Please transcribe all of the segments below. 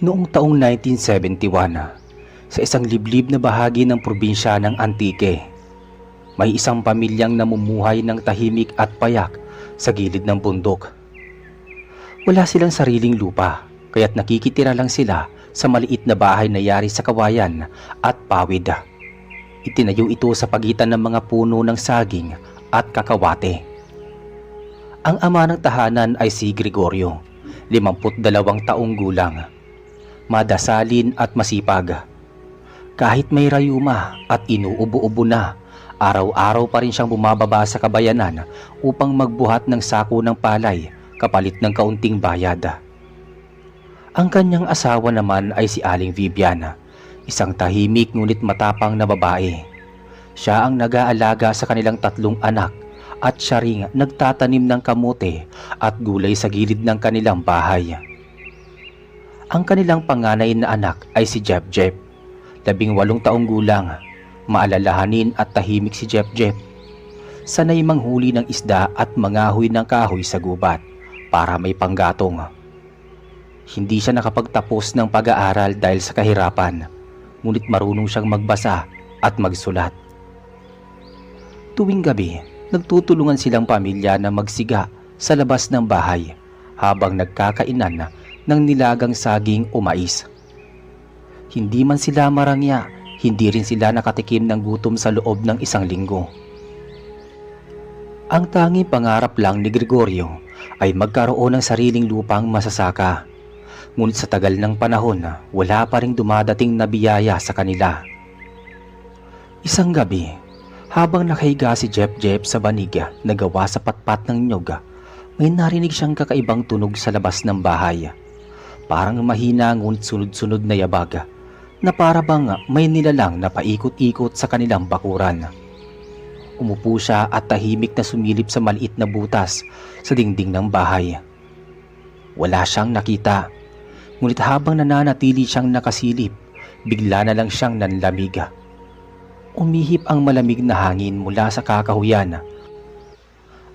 Noong taong 1971, sa isang liblib na bahagi ng probinsya ng Antique, may isang pamilyang namumuhay ng tahimik at payak sa gilid ng bundok. Wala silang sariling lupa, kaya't nakikitira lang sila sa maliit na bahay na yari sa kawayan at pawid. Itinayo ito sa pagitan ng mga puno ng saging at kakawate. Ang ama ng tahanan ay si Gregorio, 52 taong gulang. Madasalin at masipag. Kahit may rayuma at inuubo-ubo na, araw-araw pa rin siyang bumababa sa kabayanan upang magbuhat ng sako ng palay kapalit ng kaunting bayad. Ang kanyang asawa naman ay si Aling Vivian, isang tahimik ngunit matapang na babae. Siya ang nag-aalaga sa kanilang 3 anak at siya ring nagtatanim ng kamote at gulay sa gilid ng kanilang bahay. Ang kanilang panganay na anak ay si Jeff, 18 taong gulang. Maalalahanin at tahimik si Jeff. Sanay manghuli ng isda at mangahoy ng kahoy sa gubat para may panggatong. Hindi siya nakapagtapos ng pag-aaral dahil sa kahirapan, ngunit marunong siyang magbasa at magsulat. Tuwing gabi, nagtutulungan silang pamilya na magsiga sa labas ng bahay habang nagkakainan ng nilagang saging o mais. Hindi man sila marangya, hindi rin sila nakatikim ng gutom sa loob ng 1 linggo. Ang tanging pangarap lang ni Gregorio ay magkaroon ng sariling lupang masasaka. Ngunit sa tagal ng panahon, wala pa ring dumadating na biyaya sa kanila. Isang gabi, habang nakahiga si Jeff sa banig na gawa sa patpat ng nyog, may narinig siyang kakaibang tunog sa labas ng bahay. Parang mahina ngunit sunod-sunod na yabag, na para bang may nilalang na paikot-ikot sa kanilang bakuran. Umupo siya at tahimik na sumilip sa maliit na butas sa dingding ng bahay. Wala siyang nakita, ngunit habang nananatili siyang nakasilip, bigla na lang siyang nanlamig. Umihip ang malamig na hangin mula sa kakahuyan,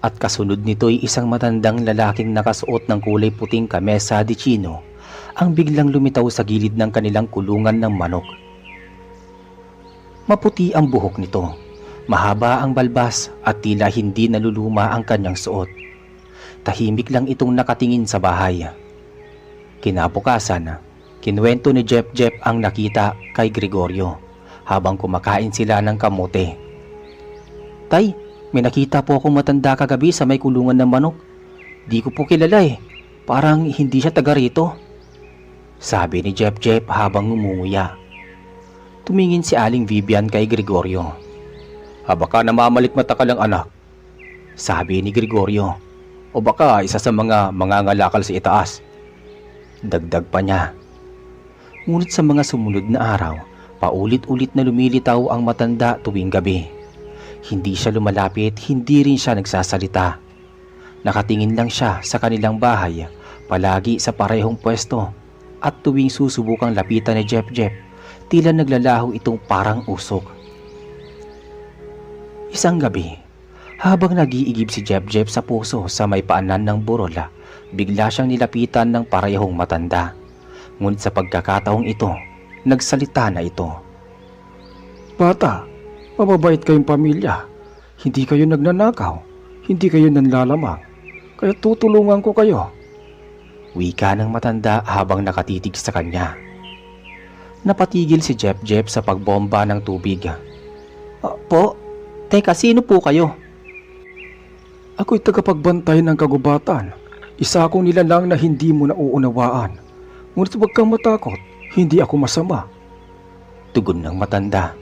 at kasunod nito'y isang matandang lalaking nakasuot ng kulay puting kamesa de chino ang biglang lumitaw sa gilid ng kanilang kulungan ng manok. Maputi ang buhok nito, mahaba ang balbas at tila hindi naluluma ang kanyang suot. Tahimik lang itong nakatingin sa bahay. Kinabukasan, kinuwento ni Jeff ang nakita kay Gregorio habang kumakain sila ng kamote. "Tay, may nakita po akong matanda kagabi sa may kulungan ng manok. Di ko po kilala eh. Parang hindi siya taga rito," sabi ni Jeff habang ngumunguya. Tumingin si Aling Vivian kay Gregorio. "Baka namamalikmata ka lang, anak," sabi ni Gregorio. "O baka isa sa mga mangangalakal sa itaas," dagdag pa niya. Ngunit sa mga sumunod na araw, paulit-ulit na lumilitaw ang matanda tuwing gabi. Hindi siya lumalapit, hindi rin siya nagsasalita. Nakatingin lang siya sa kanilang bahay, palagi sa parehong pwesto, at tuwing susubukang lapitan ni Jeff, tila naglalaho itong parang usok. Isang gabi, habang nag-iigib si Jeff sa puso sa may paanan ng burol, bigla siyang nilapitan ng parehong matanda. Ngunit sa pagkakataong ito, nagsalita na ito. "Bata, mababait kayong pamilya. Hindi kayo nagnanakaw, hindi kayo nanlalamang, kaya tutulungan ko kayo," wika ng matanda habang nakatitig sa kanya. Napatigil si Jeff sa pagbomba ng tubig. Po, teka, sino po kayo?" "Ako'y tagapagbantay ng kagubatan. Isa akong nilalang na hindi mo nauunawaan. Ngunit huwag kang matakot, hindi ako masama," tugon ng matanda.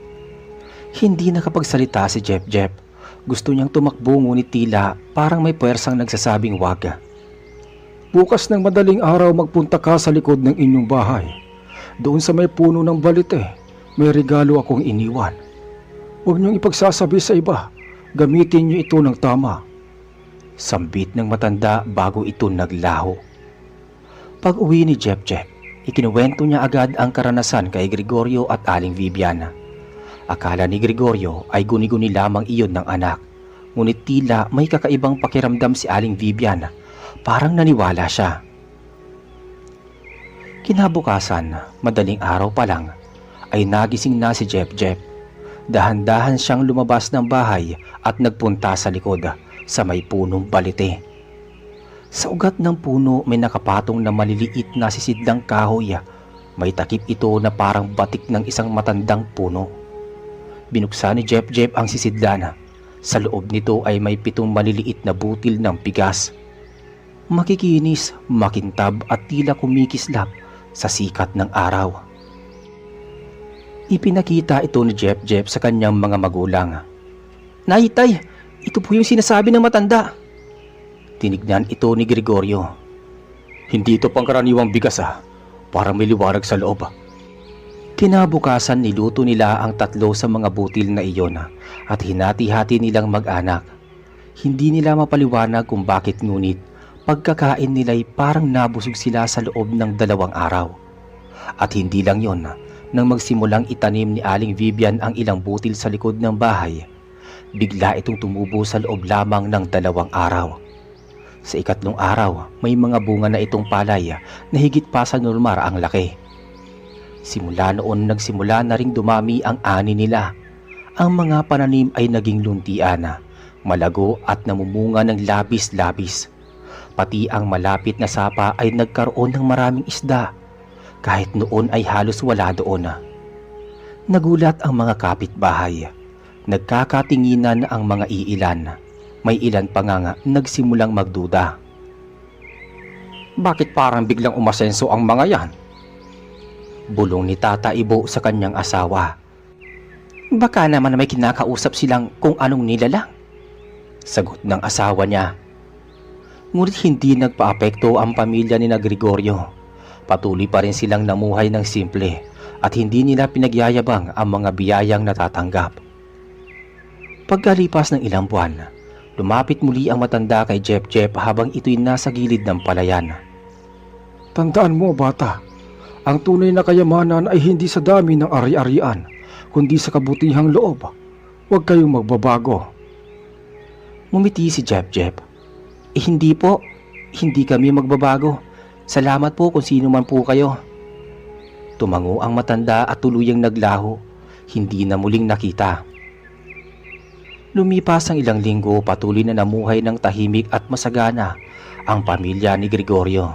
Hindi nakapagsalita si Jeff. Gusto niyang tumakbo ngunit tila parang may puwersang nagsasabing wag. "Bukas ng madaling araw magpunta ka sa likod ng inyong bahay. Doon sa may puno ng balite, may regalo akong iniwan. Huwag niyong ipagsasabi sa iba. Gamitin niyo ito ng tama," sambit ng matanda bago ito naglaho. Pag-uwi ni Jeff, ikinuwento niya agad ang karanasan kay Gregorio at Aling Vivian. Akala ni Gregorio ay guni-guni lamang iyon ng anak, ngunit tila may kakaibang pakiramdam si Aling Vivian. Parang naniwala siya. Kinabukasan, madaling araw pa lang, ay nagising na si Jep-Jep. Dahan-dahan siyang lumabas ng bahay at nagpunta sa likod sa may punong balite. Sa ugat ng puno may nakapatong na maliliit na sisidlang kahoy. May takip ito na parang batik ng isang matandang puno. Binuksan ni Jep-Jep ang sisidlan. Sa loob nito ay may 7 maliliit na butil ng bigas. Makikinis, makintab at tila kumikislap sa sikat ng araw. Ipinakita ito ni Jep-Jep sa kanyang mga magulang. "Nay, tay, ito po yung sinasabi ng matanda." Tinignan ito ni Gregorio. "Hindi ito pangkaraniwang bigas Parang may liwanag sa loob." Kinabukasan niluto nila ang 3 sa mga butil na iyon at hinati-hati nilang mag-anak. Hindi nila mapaliwanag kung bakit, ngunit pagkakain nila'y parang nabusog sila sa loob ng 2 araw. At hindi lang yon, nang magsimulang itanim ni Aling Vivian ang ilang butil sa likod ng bahay, bigla itong tumubo sa loob lamang ng 2 araw. Sa ikatlong araw, may mga bunga na itong palay na higit pa sa normal ang laki. Simula noon nagsimula na ring dumami ang ani nila. Ang mga pananim ay naging luntian, malago at namumunga ng labis-labis. Pati ang malapit na sapa ay nagkaroon ng maraming isda, kahit noon ay halos wala doon. Nagulat ang mga kapitbahay. Nagkakatinginan ang mga iilan. May ilan pa nga nagsimulang magduda. "Bakit parang biglang umasenso ang mga yan?" Bulong ni Tata Ibo sa kanyang asawa. "Baka naman may kinakausap silang kung anong nilalang," sagot ng asawa niya. Ngunit hindi nagpaapekto ang pamilya ni Gregorio. Patuloy pa rin silang namuhay ng simple at hindi nila pinagyayabang ang mga biyayang natatanggap. Pagkalipas ng ilang buwan, lumapit muli ang matanda kay Jep-Jep habang ito'y nasa gilid ng palayan. "Tandaan mo, bata, ang tunay na kayamanan ay hindi sa dami ng ari-arian, kundi sa kabutihang loob. Huwag kayong magbabago." Ngumiti si Jep-Jep. Hindi po, hindi kami magbabago. Salamat po kung sino man po kayo." Tumango ang matanda at tuluyang naglaho, hindi na muling nakita. Lumipas ang ilang linggo, patuloy na namuhay ng tahimik at masagana ang pamilya ni Gregorio.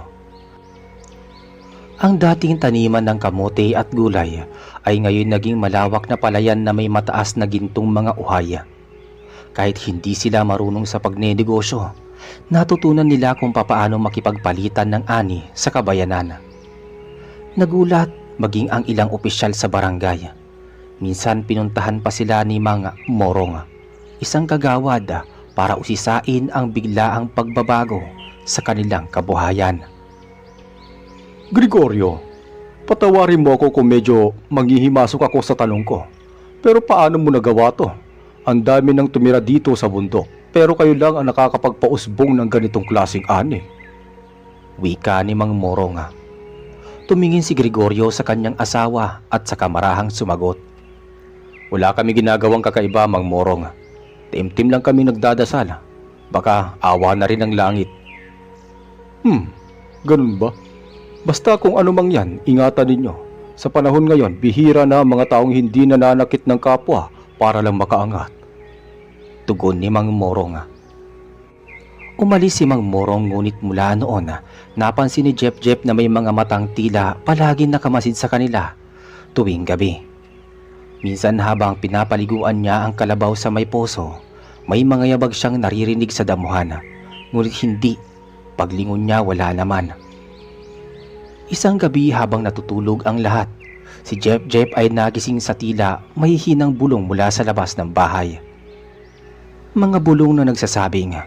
Ang dating taniman ng kamote at gulay ay ngayon naging malawak na palayan na may mataas na gintong mga uhay. Kahit hindi sila marunong sa pagnenegosyo, natutunan nila kung papaano makipagpalitan ng ani sa kabayanan. Nagulat maging ang ilang opisyal sa barangay. Minsan pinuntahan pa sila ni Mang Morong, isang kagawad, para usisain ang biglaang pagbabago sa kanilang kabuhayan. "Gregorio, patawarin mo ako kung medyo manghihimasok ako sa tanong ko. Pero paano mo nagawa to? Ang dami nang tumira dito sa bundok, pero kayo lang ang nakakapagpausbong ng ganitong klaseng ani." Wika ni Mang Morong. Tumingin si Gregorio sa kanyang asawa at sa kamarahang sumagot. "Wala kami ginagawang kakaiba, Mang Morong. Timtim lang kami nagdadasal. Baka awa na rin ng langit." Ganun ba? Basta kung ano mang yan, ingatan ninyo. Sa panahon ngayon, bihira na ang mga taong hindi nananakit ng kapwa para lang makaangat." Tugon ni Mang Morong. Umalis si Mang Morong, ngunit mula noon, napansin ni Jep-Jep na may mga matang tila palaging nakamasid sa kanila tuwing gabi. Minsan habang pinapaliguan niya ang kalabaw sa may poso, may mga yabag siyang naririnig sa damuhan, ngunit hindi. Paglingon niya, wala naman. Isang gabi habang natutulog ang lahat, si Jep-Jep ay nagising sa tila may hinang bulong mula sa labas ng bahay. Mga bulong na nagsasabing,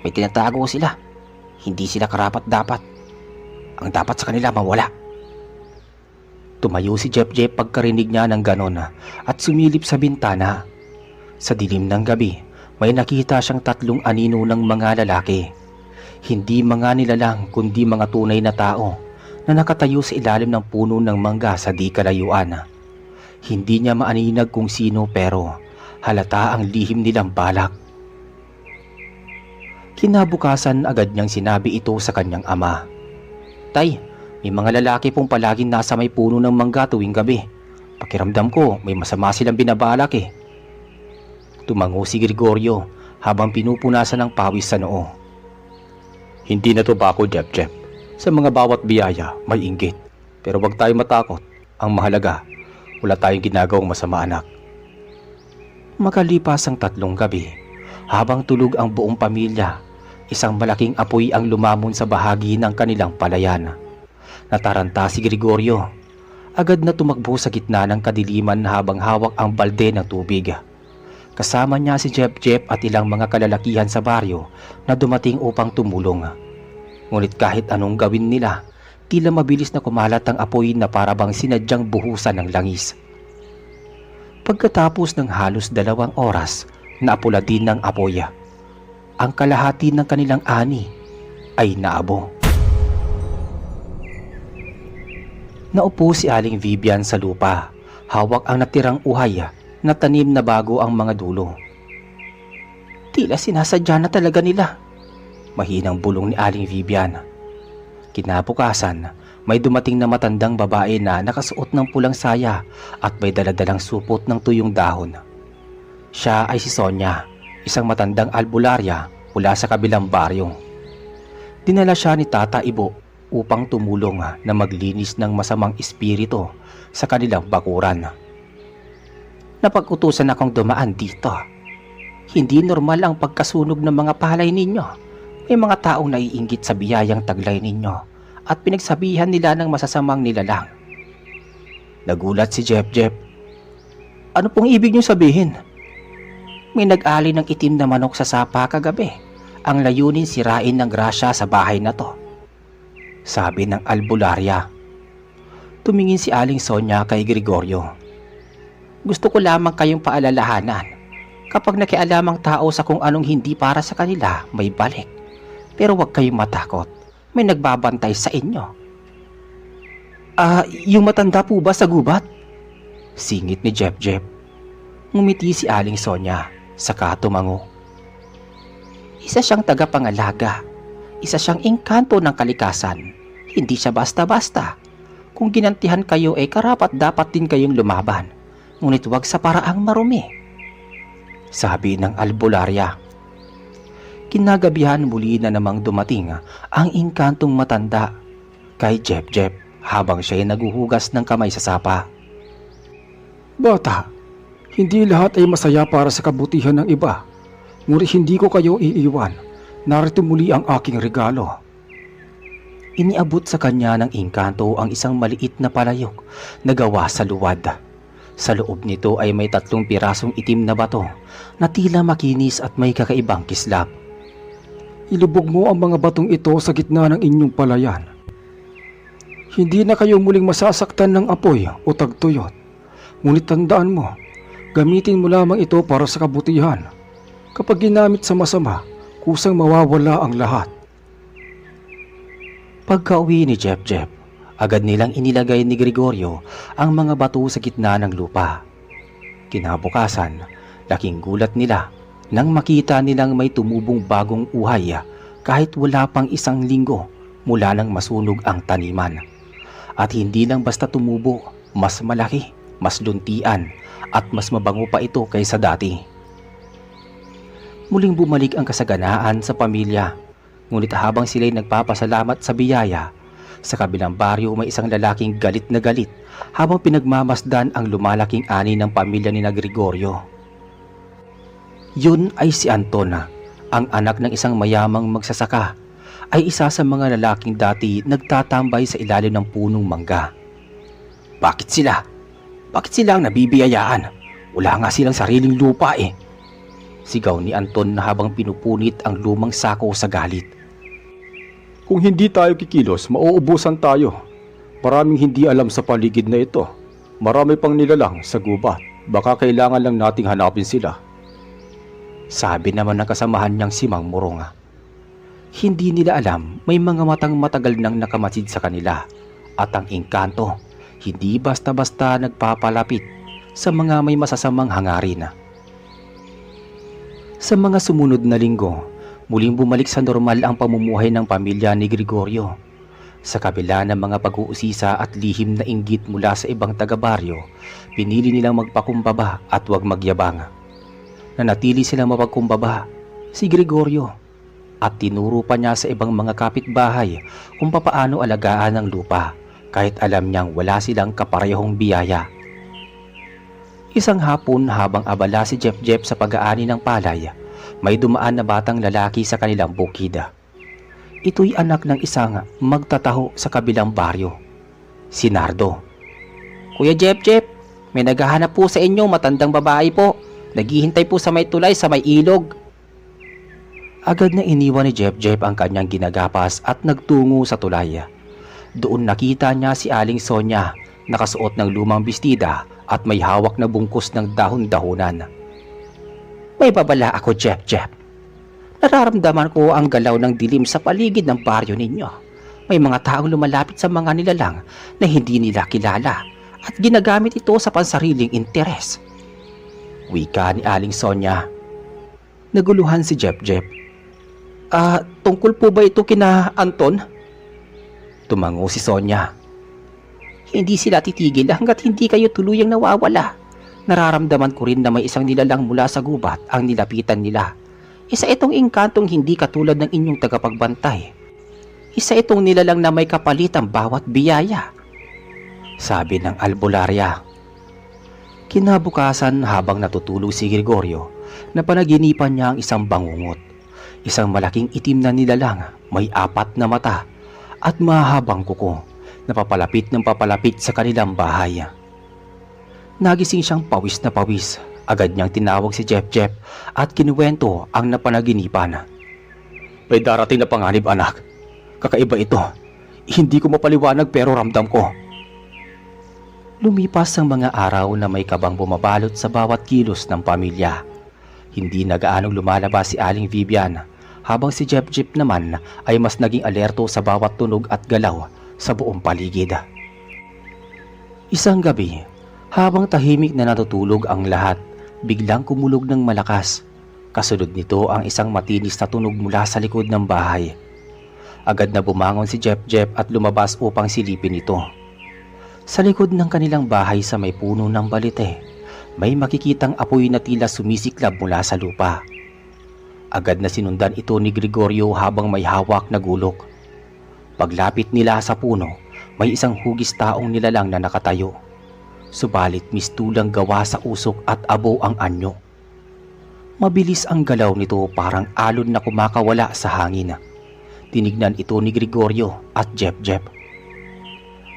"May tinatago sila. Hindi sila karapat-dapat. Ang dapat sa kanila mawala." Tumayo si Jep-Jep pagkarinig niya ng ganon at sumilip sa bintana. Sa dilim ng gabi, may nakita siyang 3 anino ng mga lalaki. Hindi mga nilalang kundi mga tunay na tao na nakatayo sa ilalim ng puno ng mangga sa di kalayuan. Hindi niya maaninag kung sino, pero halata ang lihim nilang balak. Kinabukasan agad niyang sinabi ito sa kanyang ama. "Tay, May mga lalaki pong palaging nasa may puno ng mangga tuwing gabi. Pakiramdam ko may masama silang binabalak eh. Tumango si Gregorio habang pinupunasan ng pawis sa noo. Hindi na to bako, Jep. Sa mga bawat biyaya may inggit. Pero wag tayo matakot. Ang mahalaga, wala tayong ginagawang masama, anak. Makalipas ang 3 gabi, habang tulog ang buong pamilya, isang malaking apoy ang lumamon sa bahagi ng kanilang palayan. Nataranta si Gregorio. Agad na tumakbo sa gitna ng kadiliman habang hawak ang balde ng tubig. Kasama niya si Jep at ilang mga kalalakihan sa baryo na dumating upang tumulong. Ngunit kahit anong gawin nila, tila mabilis na kumalat ang apoy na parabang sinadyang buhusan ng langis. Pagkatapos ng halos 2 oras, naapula din ng apoy. Ang kalahati ng kanilang ani ay naabo. Naupo si Aling Vivian sa lupa, hawak ang natirang uhay na tanim na bago ang mga dulo. Tila sinasadya na talaga nila, mahinang bulong ni Aling Vivian. Kinabukasan, may dumating na matandang babae na nakasuot ng pulang saya at may daladalang supot ng tuyong dahon. Siya ay si Sonia, isang matandang albularya mula sa kabilang baryo. Dinala siya ni Tata Ibo upang tumulong na maglinis ng masamang espiritu sa kanilang bakuran. Napag-utusan akong dumaan dito. Hindi normal ang pagkasunog ng mga palay ninyo. May mga taong naiinggit sa biyayang taglay ninyo at pinagsabihan nila ng masasamang nilalang. Nagulat si Jep. Ano pong ibig niyo sabihin? May nag-ali ng itim na manok sa sapa kagabi. Ang layunin sirain ng grasya sa bahay na to, sabi ng albularya. Tumingin si Aling Sonia kay Gregorio. Gusto ko lamang kayong paalalahanan. Kapag nakialamang tao sa kung anong hindi para sa kanila, may balik. Pero huwag kayong matakot. May nagbabantay sa inyo. Yung matanda po ba sa gubat? Singit ni Jep. Ngumiti si Aling Sonia, saka tumango. Isa siyang tagapangalaga. Isa siyang engkanto ng kalikasan. Hindi siya basta-basta. Kung ginantihan kayo ay karapat dapat din kayong lumaban. Ngunit huwag sa paraang marumi, sabi ng albularya. Kinagabihan muli na namang dumating ang engkantong matanda kay Jep habang siya ay naguhugas ng kamay sa sapa. Bata, hindi lahat ay masaya para sa kabutihan ng iba. Ngunit hindi ko kayo iiwan. Narito muli ang aking regalo. Iniabot sa kanya ng engkanto ang isang maliit na palayok na gawa sa luwad. Sa loob nito ay may 3 pirasong itim na bato na tila makinis at may kakaibang kislap. Ilubog mo ang mga batong ito sa gitna ng inyong palayan. Hindi na kayo muling masasaktan ng apoy o tagtuyot. Ngunit tandaan mo, gamitin mo lamang ito para sa kabutihan. Kapag ginamit sa masama, kusang mawawala ang lahat. Pagka-uwi ni Jep, agad nilang inilagay ni Gregorio ang mga bato sa gitna ng lupa. Kinabukasan, laking gulat nila nang makita nilang may tumubong bagong uhay kahit wala pang 1 linggo mula nang masunog ang taniman. At hindi lang basta tumubo, mas malaki, mas luntian at mas mabango pa ito kaysa dati. Muling bumalik ang kasaganaan sa pamilya, ngunit habang sila'y nagpapasalamat sa biyaya, sa kabilang baryo may isang lalaking galit na galit habang pinagmamasdan ang lumalaking ani ng pamilya ni Gregorio. Yun ay si Antona, ang anak ng isang mayamang magsasaka, ay isa sa mga lalaking dati nagtatambay sa ilalim ng punong mangga. Bakit sila? Bakit sila ang nabibiyayaan? Wala nga silang sariling lupa eh. Sigaw ni Anton na habang pinupunit ang lumang sako sa galit. Kung hindi tayo kikilos, mauubusan tayo. Maraming hindi alam sa paligid na ito. Marami pang nilalang sa gubat. Baka kailangan lang nating hanapin sila, sabi naman ng kasamahan niyang si Mang Murong. Hindi nila alam may mga matang matagal nang nakamatid sa kanila at ang engkanto hindi basta-basta nagpapalapit sa mga may masasamang hangarin. Sa mga sumunod na linggo, muling bumalik sa normal ang pamumuhay ng pamilya ni Gregorio. Sa kabila ng mga pag-uusisa at lihim na inggit mula sa ibang taga-baryo, pinili nilang magpakumbaba at huwag magyabang. Nanatili silang mapagkumbaba, si Gregorio, at tinuro pa niya sa ibang mga kapitbahay kung papaano alagaan ang lupa kahit alam niyang wala silang kaparehong biyaya. Isang hapon habang abala si Jeff sa pag-aani ng palay, may dumaan na batang lalaki sa kanilang bukid. Ito'y anak ng isang magtataho sa kabilang baryo, si Nardo. "Kuya Jeff, may naghahanap po sa inyo, matandang babae po. Naghihintay po sa may tulay sa may ilog." Agad na iniwan ni Jeff ang kanyang ginagapas at nagtungo sa tulay. Doon nakita niya si Aling Sonia, nakasuot ng lumang bestida at may hawak na bungkus ng dahon-dahonan. "May babala ako, Jeff. Nararamdaman ko ang galaw ng dilim sa paligid ng baryo ninyo. May mga taong lumalapit sa mga nilalang na hindi nila kilala at ginagamit ito sa pansariling interes." Wika ni Aling Sonia. Naguluhan si Jeff. Tungkol po ba ito kina Anton?" Tumango si Sonia. "Hindi sila titigil hanggat hindi kayo tuluyang nawawala. Nararamdaman ko rin na may isang nilalang mula sa gubat ang nilapitan nila. Isa itong engkantong hindi katulad ng inyong tagapagbantay. Isa itong nilalang na may kapalit ang bawat biyaya," sabi ng albularya. Kinabukasan habang natutulog si Gregorio, napanaginipan niya ang isang bangungot. Isang malaking itim na nilalang, may 4 na mata at mahabang kuko na papalapit ng papalapit sa kanilang bahay. Nagising siyang pawis na pawis. Agad niyang tinawag si Jeff at kinuwento ang napanaginipan. "May darating na panganib, anak. Kakaiba ito. Hindi ko mapaliwanag pero ramdam ko." Lumipas ang mga araw na may kabang bumabalot sa bawat kilos ng pamilya. Hindi na gaanong lumalabas si Aling Vivian, habang si Jeff naman ay mas naging alerto sa bawat tunog at galaw sa buong paligid. Isang gabi, habang tahimik na natutulog ang lahat, biglang kumulog ng malakas. Kasunod nito ang isang matinis na tunog mula sa likod ng bahay. Agad na bumangon si Jeff at lumabas upang silipin ito. Sa likod ng kanilang bahay sa may puno ng balite, may makikitang apoy na tila sumisiklab mula sa lupa. Agad na sinundan ito ni Gregorio habang may hawak na gulok. Paglapit nila sa puno, may isang hugis taong nilalang na nakatayo. Subalit mistulang gawa sa usok at abo ang anyo. Mabilis ang galaw nito, parang alon na kumakawala sa hangin. Tinignan ito ni Gregorio at Jeff.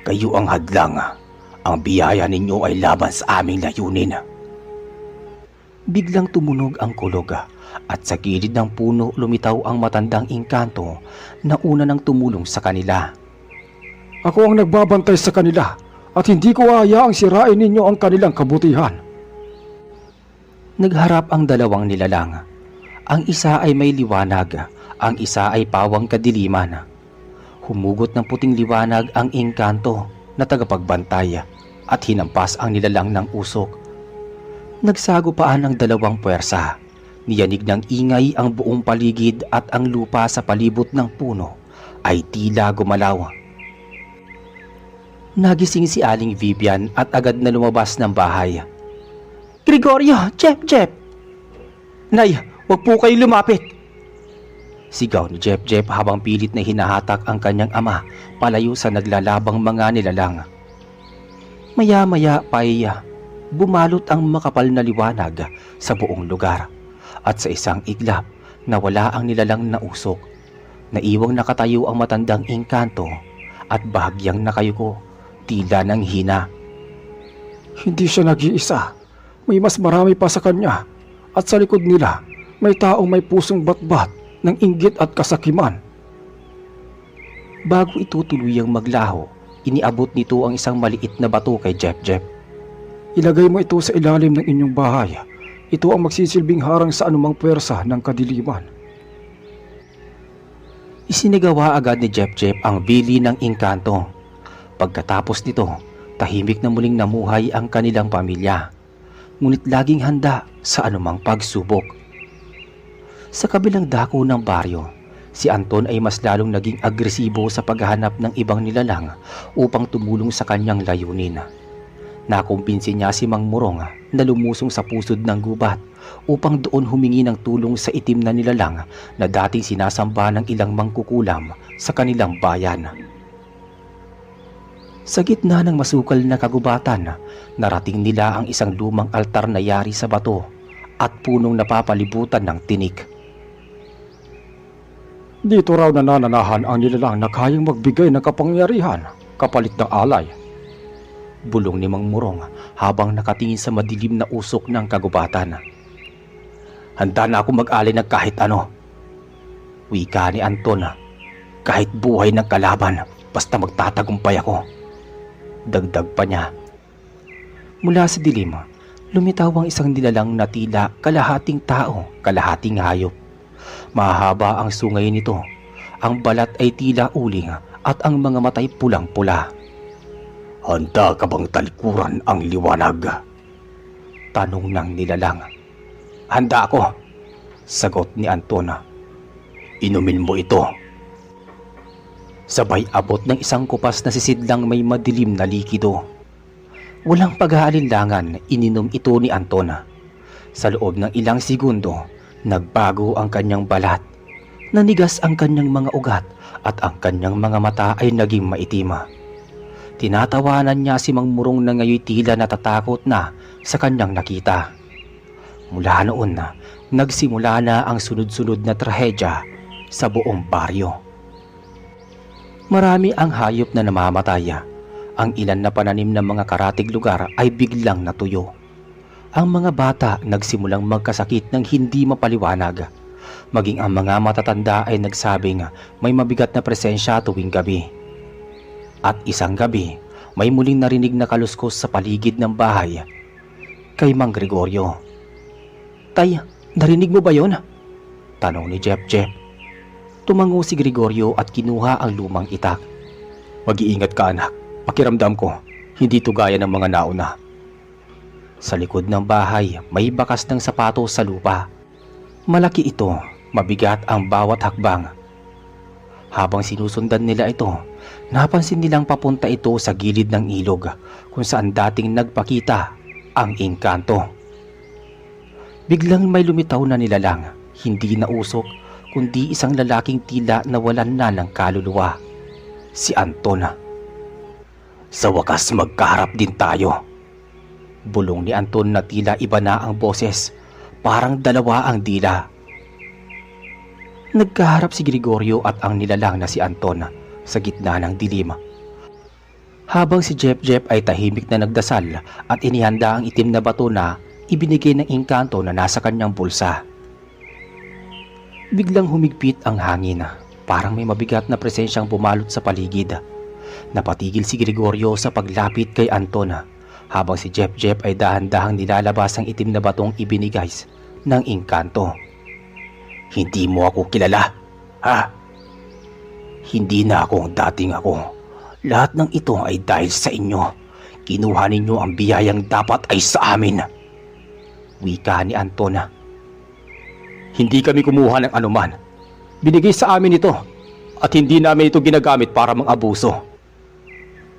"Kayo ang hadlang. Ang biyaya ninyo ay laban sa aming layunin." Biglang tumunog ang kulog at sa gilid ng puno lumitaw ang matandang engkanto na una nang tumulong sa kanila. "Ako ang nagbabantay sa kanila at hindi ko hayaang sirain ninyo ang kanilang kabutihan." Nagharap ang dalawang nilalang. Ang isa ay may liwanag, ang isa ay pawang kadiliman. Humugot ng puting liwanag ang engkanto na tagapagbantay at hinampas ang nilalang ng usok. Nagsagupaan ang dalawang puwersa. Niyanig ng ingay ang buong paligid at ang lupa sa palibot ng puno ay tila gumalaw. Nagising si Aling Vivian at agad na lumabas ng bahay. "Gregorio! Jeff! Nay, wag po kayo lumapit!" Sigaw ni Jeff habang pilit na hinahatak ang kanyang ama palayo sa naglalabang mga nilalang. Maya-maya pa'y bumalot ang makapal na liwanag sa buong lugar at sa isang iglap nawala ang nilalang na usok. Naiwang nakatayo ang matandang engkanto at bahagyang nakayuko, tila ng hina. "Hindi siya nag-iisa. May mas marami pa sa kanya. At sa likod nila, may taong may pusong batbat ng inggit at kasakiman." Bago ito tuluyang maglaho, iniabot nito ang isang maliit na bato kay Jeff. "Ilagay mo ito sa ilalim ng inyong bahay. Ito ang magsisilbing harang sa anumang puwersa ng kadiliman." Isinagawa agad ni Jeff ang bili ng engkanto. Pagkatapos nito, tahimik na muling namuhay ang kanilang pamilya. Ngunit laging handa sa anumang pagsubok. Sa kabilang dako ng baryo, Si Anton ay mas lalong naging agresibo sa paghahanap ng ibang nilalang upang tumulong sa kanyang layunin. Nakumbinsi niya si Mang Murong na lumusong sa pusod ng gubat upang doon humingi ng tulong sa itim na nilalang na dating sinasamba ng ilang mangkukulam sa kanilang bayan. Sa gitna ng masukal na kagubatan, narating nila ang isang lumang altar na yari sa bato at punong napapalibutan ng tinik. Dito raw nanananahan ang nilalang na kayang magbigay ng kapangyarihan kapalit ng alay. Bulong ni Mang Murong habang nakatingin sa madilim na usok ng kagubatan. Handa na ako mag-alay ng kahit ano. Wika ni Anton, kahit buhay ng kalaban basta magtatagumpay ako. Dagdag pa niya. Mula sa dilim, lumitaw ang isang nilalang na tila kalahating tao, kalahating hayop. Mahaba ang sungay nito. Ang balat ay tila uling at ang mga matay pulang-pula. Handa ka bang talikuran ang liwanag? Tanong ng nilalang. Handa ako, sagot ni Anton. Inumin mo ito. Sabay abot ng isang kupas na sisidlang may madilim na likido. Walang pag-aalinlangan, ininom ito ni Anton. Sa loob ng ilang segundo, nagbago ang kanyang balat. Nanigas ang kanyang mga ugat at ang kanyang mga mata ay naging maitim. Tinatawanan niya si Mang Murong na ngayon tila natatakot na sa kanyang nakita. Mula noon na, nagsimula na ang sunod-sunod na trahedya sa buong baryo. Marami ang hayop na namamatay. Ang ilan na pananim ng mga karatig lugar ay biglang natuyo. Ang mga bata nagsimulang magkasakit ng hindi mapaliwanag. Maging ang mga matatanda ay nagsabing may mabigat na presensya tuwing gabi. At isang gabi, may muling narinig na kaluskos sa paligid ng bahay kay Mang Gregorio. Tay, narinig mo ba yon? Tanong ni Jep. Tumango si Gregorio at kinuha ang lumang itak. Mag-iingat ka anak, pakiramdam ko, hindi to gaya ng mga nauna. Sa likod ng bahay, may bakas ng sapatos sa lupa. Malaki ito, mabigat ang bawat hakbang. Habang sinusundan nila ito, napansin nilang papunta ito sa gilid ng ilog kung saan dating nagpakita ang engkanto. Biglang may lumitaw na nilalang, hindi na usok kundi isang lalaking tila nawalan na ng kaluluwa. Si Anton. Sa wakas magkaharap din tayo. Bulong ni Anton na tila iba na ang boses, parang dalawa ang dila. Nagkaharap si Gregorio at ang nilalang na si Anton sa gitna ng dilim. Habang si Jep ay tahimik na nagdasal at inihanda ang itim na bato na ibinigay ng engkanto na nasa kanyang bulsa. Biglang humigpit ang hangin, parang may mabigat na presensyang bumalot sa paligid. Napatigil si Gregorio sa paglapit kay Anton habang si Jep ay dahan-dahang nilalabas ang itim na batong ibinigay ng engkanto. Hindi mo ako kilala, ha? Hindi na ako ang dating ako. Lahat ng ito ay dahil sa inyo. Kinuha ninyo ang biyayang dapat ay sa amin. Wika ni Anton. Hindi kami kumuha ng anuman. Binigay sa amin ito at hindi namin ito ginagamit para mang-abuso.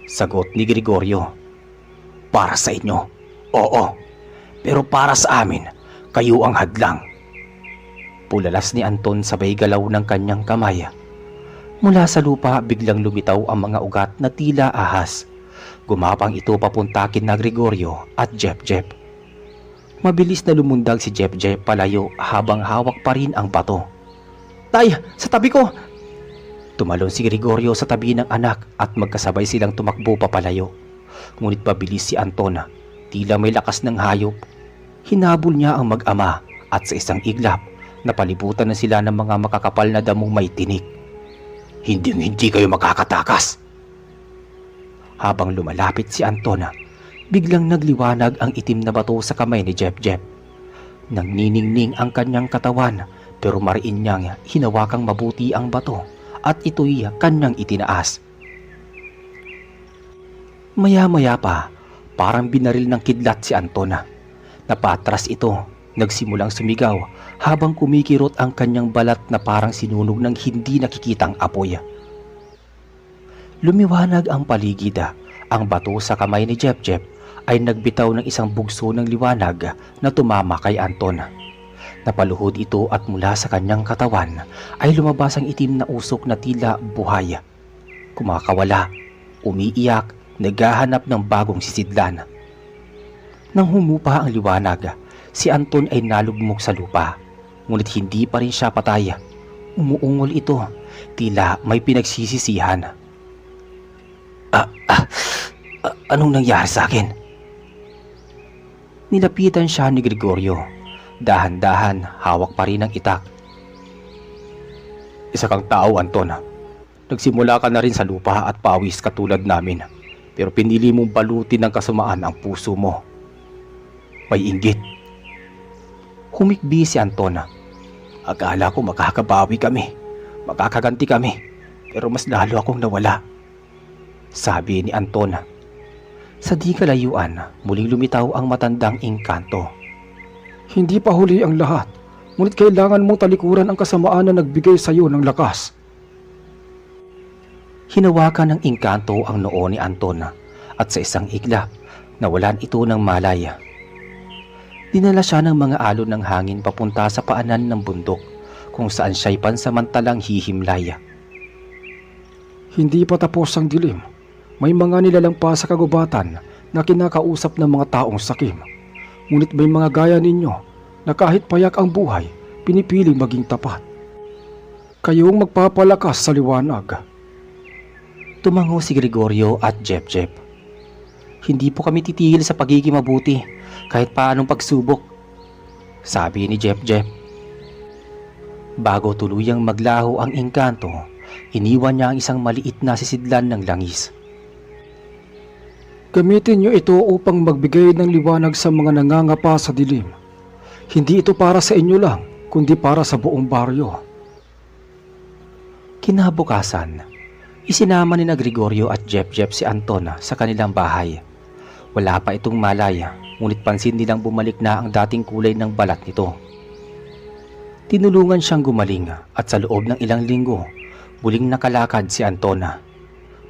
Sagot ni Gregorio. Para sa inyo, oo. Pero para sa amin, kayo ang hadlang. Pulalas ni Anton sabay galaw ng kanyang kamay. Mula sa lupa biglang lumitaw ang mga ugat na tila ahas. Gumapang ito papuntakin na Gregorio at Jep. Mabilis na lumundag si Jep palayo habang hawak pa rin ang bato. Tay, sa tabi ko! Tumalon si Gregorio sa tabi ng anak at magkasabay silang tumakbo papalayo. Ngunit mabilis si Anton, tila may lakas ng hayop. Hinabol niya ang mag-ama at sa isang iglap, napalibutan na sila ng mga makakapal na damong may tinik. Hindi kayo makakatakas. Habang lumalapit si Anton, biglang nagliwanag ang itim na bato sa kamay ni Jep. Nangniningning ang kanyang katawan pero mariin niyang hinawakang mabuti ang bato at ito'y kanyang itinaas. Maya-maya pa, parang binaril ng kidlat si Anton. Napatras ito, Nagsimulang sumigaw habang kumikirot ang kanyang balat na parang sinunog ng hindi nakikitang apoy. Lumiwanag ang paligid. Ang bato sa kamay ni Jep-Jep ay nagbitaw ng isang bugso ng liwanag na tumama kay Anton. Napaluhod ito at mula sa kanyang katawan ay lumabas ang itim na usok na tila buhay. Kumakawala, umiiyak, naghahanap ng bagong sisidlan. Nang humupa ang liwanag, si Anton ay nalugmok sa lupa. Ngunit hindi pa rin siya patay. Umuungol ito, tila may pinagsisisihan. Anong nangyari sa akin? Nilapitan siya ni Gregorio. Dahan-dahan, hawak pa rin ang itak. Isa kang tao, Anton. Nagsimula ka na rin sa lupa at pawis katulad namin. Pero pinili mong balutin ng kasamaan ang puso mo. May inggit. Humikbi si Anton. Akala ko makakabawi kami. Makakaganti kami. Pero mas lalo akong nawala. Sabi ni Anton. Sa di kalayuan, muling lumitaw ang matandang engkanto. Hindi pa huli ang lahat, ngunit kailangan mong talikuran ang kasamaan na nagbigay sa iyo ng lakas. Hinawakan ng engkanto ang noo ni Anton at sa isang iglap, nawalan ito ng malay. Dinala siya ng mga alon ng hangin papunta sa paanan ng bundok kung saan siya'y pansamantalang hihimlay. Hindi pa tapos ang dilim. May mga nilalang pa sa kagubatan na kinakausap ng mga taong sakim. Ngunit may mga gaya ninyo na kahit payak ang buhay, pinipiling maging tapat. Kayong magpapalakas sa liwanag. Tumango si Gregorio at Jep-Jep. Hindi po kami titigil sa pagiging mabuti kahit paanong pagsubok, sabi ni Jep-Jep. Bago tuluyang maglaho ang engkanto, iniwan niya ang isang maliit na sisidlan ng langis. Gamitin niyo ito upang magbigay ng liwanag sa mga nangangapa sa dilim. Hindi ito para sa inyo lang, kundi para sa buong baryo. Kinabukasan, isinama ni Gregorio at Jep-Jep si Anton sa kanilang bahay. Wala pa itong malaya, ngunit pansin nilang bumalik na ang dating kulay ng balat nito. Tinulungan siyang gumaling at sa loob ng ilang linggo, muling nakalakad si Anton.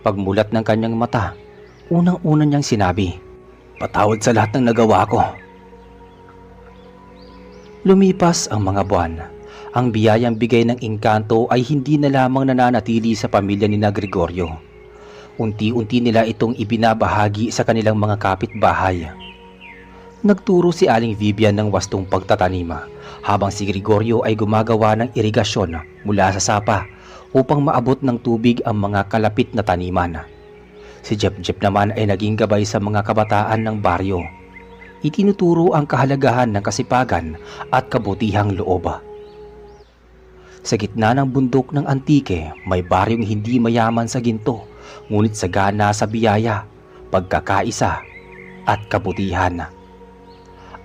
Pagmulat ng kanyang mata, unang-una niyang sinabi, "Patawad sa lahat ng nagawa ko." Lumipas ang mga buwan. Ang biyayang bigay ng engkanto ay hindi na lamang nananatili sa pamilya ni Gregorio. Unti-unti nila itong ibinabahagi sa kanilang mga kapitbahay. Nagturo si Aling Vivian ng wastong pagtatanima habang si Gregorio ay gumagawa ng irigasyon mula sa sapa upang maabot ng tubig ang mga kalapit na taniman. Si Jep-Jep naman ay naging gabay sa mga kabataan ng baryo. Itinuturo ang kahalagahan ng kasipagan at kabutihang loob. Sa gitna ng bundok ng Antique, may baryong hindi mayaman sa ginto, ngunit sagana sa biyaya, pagkakaisa at kabutihan.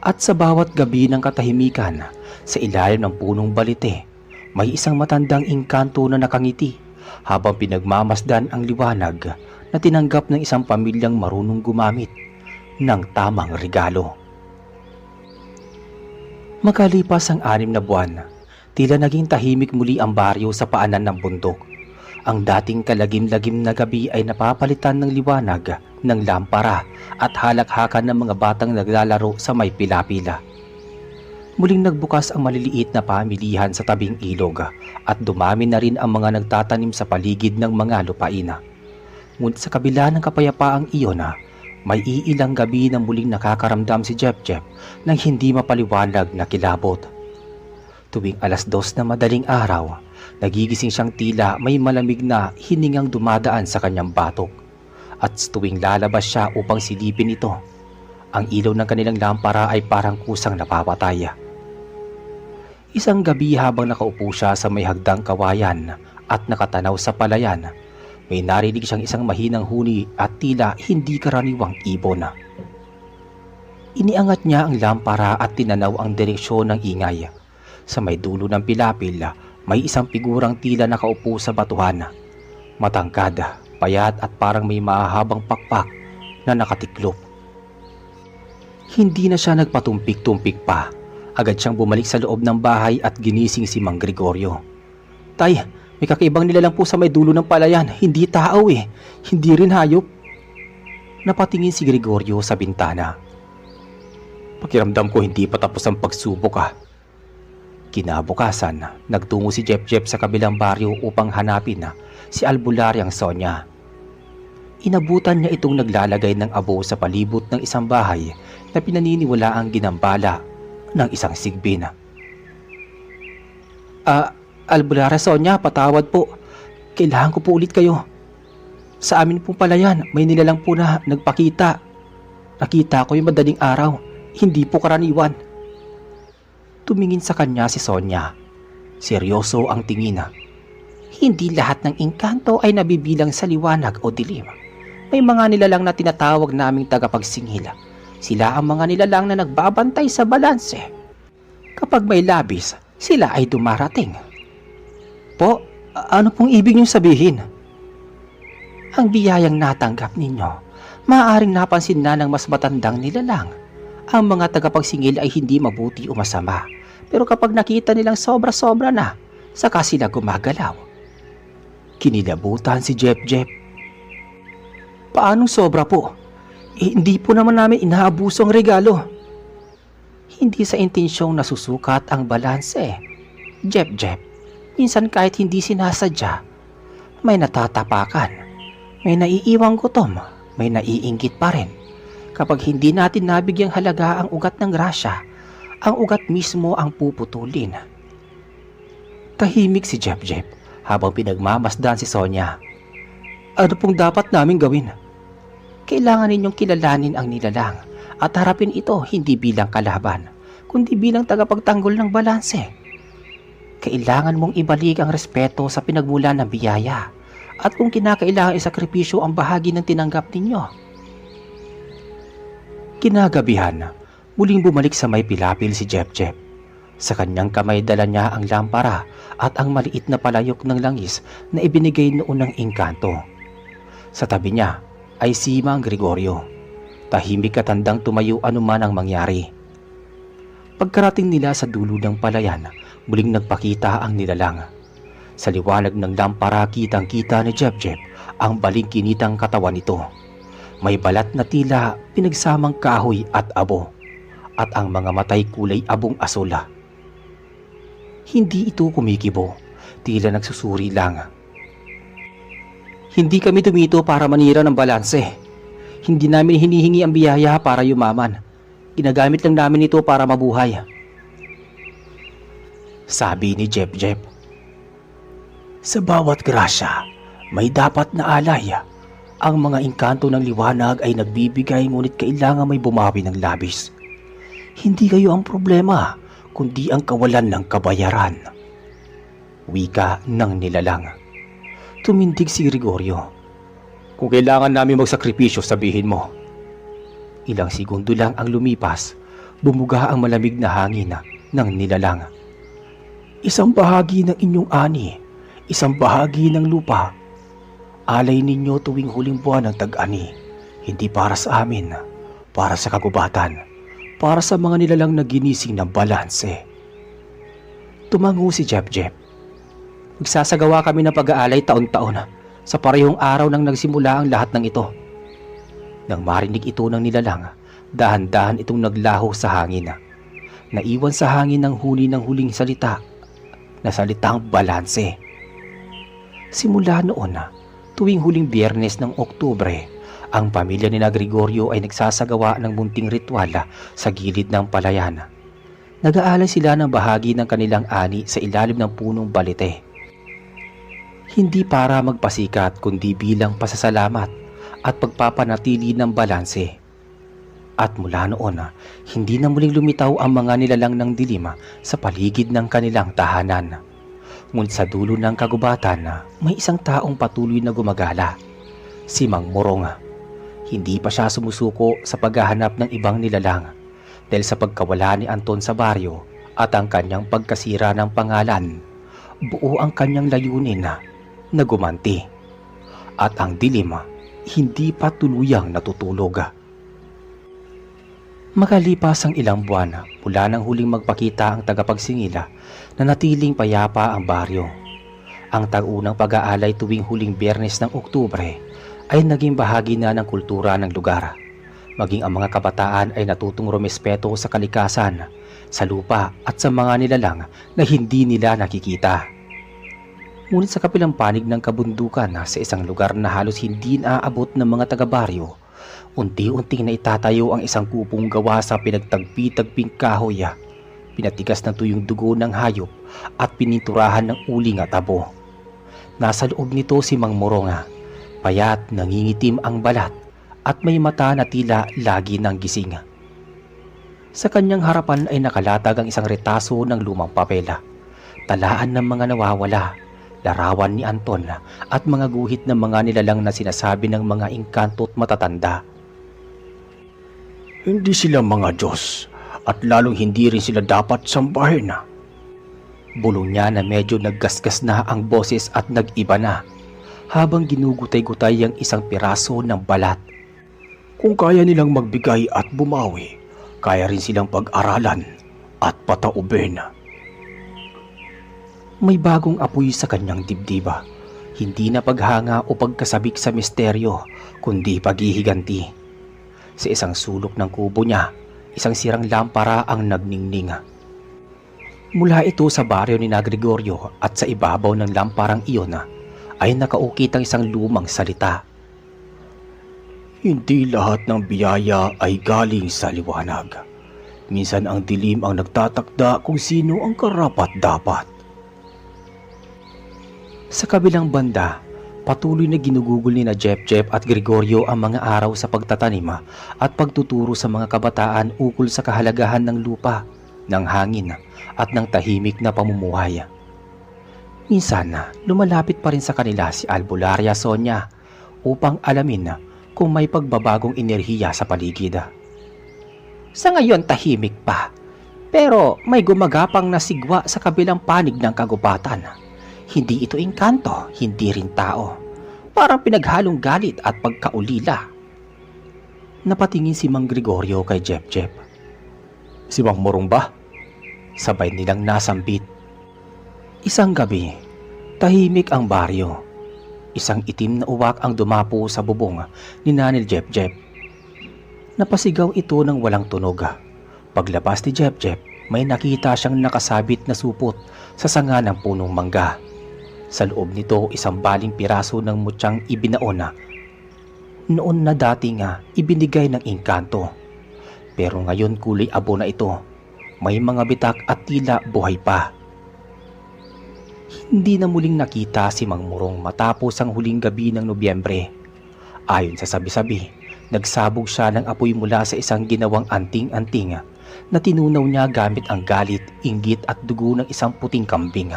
At sa bawat gabi ng katahimikan, sa ilalim ng punong balite, may isang matandang engkanto na nakangiti habang pinagmamasdan ang liwanag na tinanggap ng isang pamilyang marunong gumamit ng tamang regalo. Makalipas ang 6 na buwan, tila naging tahimik muli ang baryo sa paanan ng bundok. Ang dating kalagim-lagim na gabi ay napapalitan ng liwanag ng lampara at halakhakan ng mga batang naglalaro sa may pila-pila. Muling nagbukas ang maliliit na pamilihan sa tabing ilog at dumami na rin ang mga nagtatanim sa paligid ng mga lupain. Ngunit sa kabila ng kapayapaang iyon, may iilang gabi na muling nakakaramdam si Jep-Jep ng hindi mapaliwanag na kilabot. Tuwing 2:00 na madaling araw, nagigising siyang tila may malamig na hiningang dumadaan sa kanyang batok. At tuwing lalabas siya upang silipin ito, ang ilaw ng kanilang lampara ay parang kusang napapatay. Isang gabi habang nakaupo siya sa may hagdang kawayan at nakatanaw sa palayan, may narinig siyang isang mahinang huni at tila hindi karaniwang ibon. Iniangat niya ang lampara at tinanaw ang direksyon ng ingay. Sa may dulo ng pilapil, may isang figurang tila nakaupo sa batuhan. Matangkad, payat at parang may mahahabang pakpak na nakatiklop. Hindi na siya nagpatumpik-tumpik pa. Agad siyang bumalik sa loob ng bahay at ginising si Mang Gregorio. Tay, may kakaibang nilalang po sa may dulo ng palayan. Hindi tao eh. Hindi rin hayop. Napatingin si Gregorio sa bintana. Pakiramdam ko hindi pa tapos ang pagsubok ah. Kinabukasan, nagtungo si Jep sa kabilang baryo upang hanapin si Albularyang Sonia. Inabutan niya itong naglalagay ng abo sa palibot ng isang bahay na pinaniniwalaang ginambala ng isang sigbin. Albularia Sonia, patawad po. Kailangan ko po ulit kayo. Sa amin pong palayan, may nilalang po na nagpakita. Nakita ko yung madaling araw, hindi po karaniwan. Tumingin sa kanya si Sonia. Seryoso ang tingin. Hindi lahat ng engkanto ay nabibilang sa liwanag o dilim. May mga nilalang na tinatawag naming tagapagsingil. Sila ang mga nilalang na nagbabantay sa balanse. Kapag may labis, sila ay dumarating. Po, ano pong ibig niyong sabihin? Ang biyayang natanggap ninyo, maaaring napansin na ng mas matandang nilalang. Ang mga tagapagsingil ay hindi mabuti o masama. Pero kapag nakita nilang sobra-sobra na, saka sila gumagalaw. Kinilabutan si Jep. Paanong sobra po? Hindi po naman namin inaabuso ang regalo. Hindi sa intensyong nasusukat ang balanse. Jep, minsan kahit hindi sinasadya, may natatapakan, may naiiwang gutom, may naiinggit pa rin. Kapag hindi natin nabigyang halaga ang ugat ng grasya, ang ugat mismo ang puputulin. Tahimik si Jep habang pinagmamasdan si Sonia. Ano pong dapat namin gawin? Kailangan ninyong kilalanin ang nilalang at harapin ito hindi bilang kalaban, kundi bilang tagapagtanggol ng balanse. Kailangan mong ibalik ang respeto sa pinagmula ng biyaya at kung kinakailangan isakripisyo ang bahagi ng tinanggap ninyo. Kinagabihan, muling bumalik sa may pilapil si Jep. Sa kanyang kamay dala niya ang lampara at ang maliit na palayok ng langis na ibinigay noon ng engkanto. Sa tabi niya ay si Mang Gregorio. Tahimik at handang tumayo anuman ang mangyari. Pagkarating nila sa dulo ng palayan, muling nagpakita ang nilalang. Sa liwanag ng lampara kitang-kita ni Jep ang balingkinitang katawan nito. May balat na tila pinagsamang kahoy at abo, at ang mga matay kulay abong asula. Hindi ito kumikibo, tila nagsusuri lang. Hindi kami dumito para manira ng balanse. Hindi namin hinihingi ang biyaya para yumaman. Ginagamit lang namin ito para mabuhay. Sabi ni Jep. Sa bawat grasya, may dapat na alay. Ang mga engkanto ng liwanag ay nagbibigay ngunit kailangan may bumawi ng labis. Hindi kayo ang problema, kundi ang kawalan ng kabayaran. Wika ng nilalang. Tumindig si Gregorio. Kung kailangan namin magsakripisyo, sabihin mo. Ilang segundo lang ang lumipas, bumuga ang malamig na hangin ng nilalang. Isang bahagi ng inyong ani, isang bahagi ng lupa. Alay ninyo tuwing huling buwan ng tag-ani, hindi para sa amin, para sa kagubatan, para sa mga nilalang na ginising ng balanse. Tumango si Jep. Magsasagawa kami ng pag-aalay taon-taon sa parehong araw nang nagsimula ang lahat ng ito. Nang marinig ito ng nilalang, dahan-dahan itong naglaho sa hangin. Naiwan sa hangin ng huni ng huling salita, na salitang balanse. Simula noon, tuwing huling Biyernes ng Oktubre, ang pamilya ni Gregorio ay nagsasagawa ng munting ritual sa gilid ng palayan. Nag-aalay sila ng bahagi ng kanilang ani sa ilalim ng punong balete. Hindi para magpasikat kundi bilang pasasalamat at pagpapanatili ng balanse. At mula noon, hindi na muling lumitaw ang mga nilalang ng dilim sa paligid ng kanilang tahanan. Ngunit sa dulo ng kagubatan, may isang taong patuloy na gumagala. Si Mang Morong. Hindi pa siya sumusuko sa paghahanap ng ibang nilalang dahil sa pagkawala ni Anton sa baryo at ang kanyang pagkasira ng pangalan. Buo ang kanyang layunin na gumanti. At ang dilim hindi pa tuluyang natutulog. Makalipas ang ilang buwan mula nang huling magpakita ang tagapagsingila, nanatiling payapa ang baryo. Ang tag-unang pag-aalay tuwing huling Biyernes ng Oktubre ay naging bahagi na ng kultura ng lugar. Maging ang mga kabataan ay natutong rumespeto sa kalikasan, sa lupa at sa mga nilalang na hindi nila nakikita. Ngunit sa kabilang panig ng kabundukan sa isang lugar na halos hindi naaabot ng mga taga-baryo, unti-unting naitatayo ang isang kupong gawa sa pinagtagpi-tagping kahoy, pinatigas ng tuyong dugo ng hayop at pininturahan ng uling at abo. Nasa loob nito si Mang Morong, payat, nangingitim ang balat at may mata na tila lagi ng gising. Sa kanyang harapan ay nakalatag ang isang retaso ng lumang papel, talaan ng mga nawawala, larawan ni Anton at mga guhit ng mga nilalang na sinasabi ng mga engkanto at matatanda. Hindi sila mga Diyos at lalong hindi rin sila dapat sambahin. Bulong niya na medyo naggasgas na ang boses at nag-iba na habang ginugutay-gutay ang isang piraso ng balat. Kung kaya nilang magbigay at bumawi, kaya rin silang pag-aralan at pataubin. May bagong apoy sa kanyang dibdiba, hindi na paghanga o pagkasabik sa misteryo, kundi paghihiganti. Sa isang sulok ng kubo niya, isang sirang lampara ang nagningning. Mula ito sa baryo ni na Gregorio at sa ibabaw ng lamparang iyon ay nakaukit ang isang lumang salita. Hindi lahat ng biyaya ay galing sa liwanag. Minsan ang dilim ang nagtatakda kung sino ang karapat-dapat. Sa kabilang banda, patuloy na ginugugol ni na Jep at Gregorio ang mga araw sa pagtatanim at pagtuturo sa mga kabataan ukol sa kahalagahan ng lupa, ng hangin at ng tahimik na pamumuhay. Minsan, lumalapit pa rin sa kanila si Albularia Sonia upang alamin kung may pagbabagong enerhiya sa paligid. Sa ngayon tahimik pa, pero may gumagapang na sigwa sa kabilang panig ng kagubatan. Hindi ito engkanto, hindi rin tao. Parang pinaghalong galit at pagkaulila. Napatingin si Mang Gregorio kay Jep. Si Mang Morong ba? Sabay nilang nasambit. Isang gabi, tahimik ang baryo. Isang itim na uwak ang dumapo sa bubong ni Nanay Jep. Napasigaw ito ng walang tunog. Paglabas ni Jep, may nakita siyang nakasabit na supot sa sanga ng punong mangga. Sa loob nito isang baling piraso ng mutyang ibinaon noon na dating ibinigay ng engkanto. Pero ngayon kulay abo na ito. May mga bitak at tila buhay pa. Hindi na muling nakita si Mang Morong matapos ang huling gabi ng Nobyembre. Ayon sa sabi-sabi, nagsabog siya ng apoy mula sa isang ginawang anting-anting na tinunaw niya gamit ang galit, inggit at dugo ng isang puting kambing.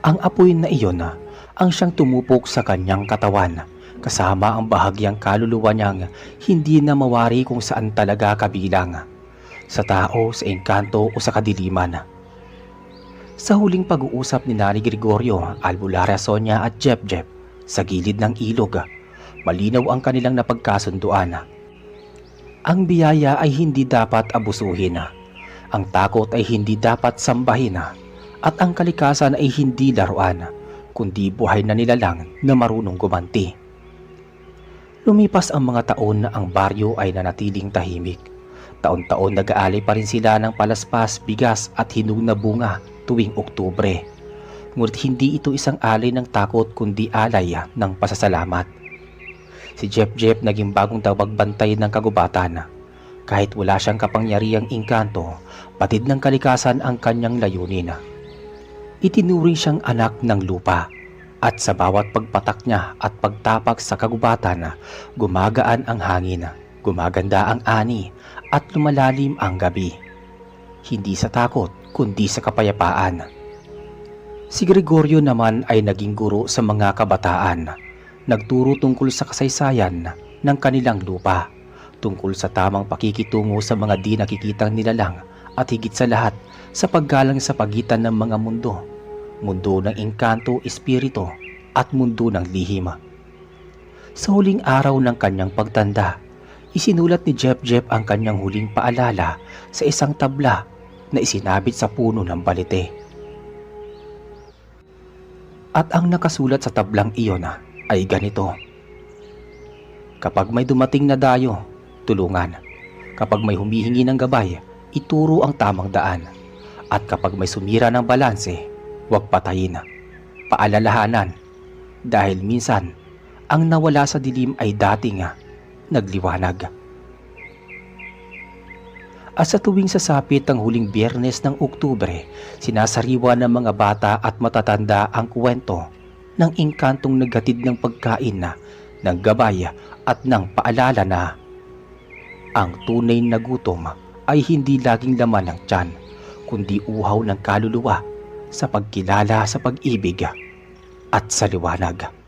Ang apoy na iyon ang siyang tumupok sa kanyang katawan, kasama ang bahagyang kaluluwa niyang hindi na mawari kung saan talaga kabilang, sa tao, sa engkanto o sa kadiliman. Sa huling pag-uusap ni Nanay Gregorio, Albularia Sonia at Jep sa gilid ng ilog, malinaw ang kanilang napagkasunduan. Ang biyaya ay hindi dapat abusuhin, ang takot ay hindi dapat sambahin, at ang kalikasan ay hindi laruan, kundi buhay na nilalang na marunong gumanti. Lumipas ang mga taon na ang baryo ay nanatiling tahimik. Taon-taon nag-aalay pa rin sila ng palaspas, bigas at hinog na bunga tuwing Oktubre. Ngunit hindi ito isang alay ng takot kundi alay ng pasasalamat. Si Jep naging bagong tawagbantay ng kagubatan. Kahit wala siyang kapangyarihang engkanto, batid ng kalikasan ang kanyang layunin. Itinuring siyang anak ng lupa, at sa bawat pagpatak niya at pagtapak sa kagubatan, gumagaan ang hangin, gumaganda ang ani, at lumalalim ang gabi. Hindi sa takot, kundi sa kapayapaan. Si Gregorio naman ay naging guro sa mga kabataan. Nagturo tungkol sa kasaysayan ng kanilang lupa, tungkol sa tamang pakikitungo sa mga di nakikitang nilalang, at higit sa lahat sa paggalang sa pagitan ng mga mundo ng engkanto, espiritu at mundo ng lihim. Sa huling araw ng kanyang pagtanda, Isinulat ni Jeff ang kanyang huling paalala sa isang tabla na isinabit sa puno ng balete. At ang nakasulat sa tablang iyon ay ganito: kapag may dumating na dayo, tulungan. Kapag may humihingi ng gabay, ituro ang tamang daan. At kapag may sumira ng balanse, huwag patayin. Paalalahanan, dahil minsan, ang nawala sa dilim ay dating nagliwanag. At sa tuwing sasapit ang huling Biyernes ng Oktubre, sinasariwa ng mga bata at matatanda ang kwento ng engkantong naghatid ng pagkain ng gabay at ng paalala na ang tunay na gutom ay hindi laging laman ng tiyan, kundi uhaw ng kaluluwa sa pagkilala sa pag-ibig at sa liwanag.